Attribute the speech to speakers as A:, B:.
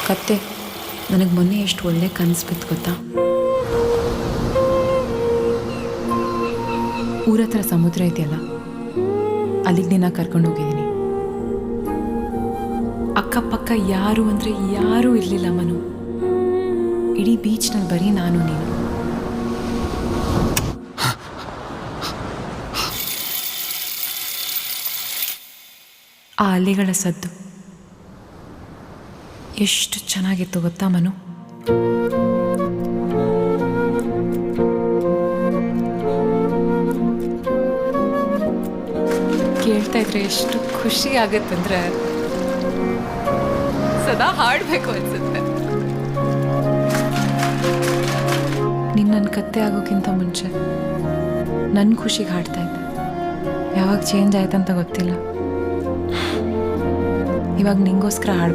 A: ಕತ್ತೆ ನನಗೆ ಮೊನ್ನೆ ಎಷ್ಟು ಒಳ್ಳೆ ಕನಸು ಬಿತ್ತು ಗೊತ್ತಾ. ಊರ ಹತ್ರ ಸಮುದ್ರ ಇದೆಯಲ್ಲ, ಅಲ್ಲಿಗೆ ನಿನ್ನ ಕರ್ಕೊಂಡು ಹೋಗಿದ್ದೀನಿ. ಅಕ್ಕಪಕ್ಕ ಯಾರು ಅಂದರೆ ಯಾರೂ ಇರಲಿಲ್ಲ ಮನು. ಇಡೀ ಬೀಚ್ನಲ್ಲಿ ಬರೀ ನಾನು ನೀನು. ಆ ಅಲೆಗಳ ಸದ್ದು ಎಷ್ಟು ಚೆನ್ನಾಗಿತ್ತು ಗೊತ್ತಾ ಮನು. ಕೇಳ್ತಾ ಇದ್ರೆ ಎಷ್ಟು ಖುಷಿ ಆಗತ್ತಂದ್ರೆ ಸದಾ ಹಾಡಬೇಕು ಅನ್ಸುತ್ತೆ. ನೀನು ನನ್ನ ಕತ್ತೆ ಆಗೋಕ್ಕಿಂತ ಮುಂಚೆ ನನ್ನ ಖುಷಿಗೆ ಹಾಡ್ತಾ ಇದ್ದೆ. ಯಾವಾಗ ಚೇಂಜ್ ಆಯ್ತಂತ ಗೊತ್ತಿಲ್ಲ. ಇವಾಗ ನಿಂಗೋಸ್ಕರ ಹಾಡ್ಬೇಕು.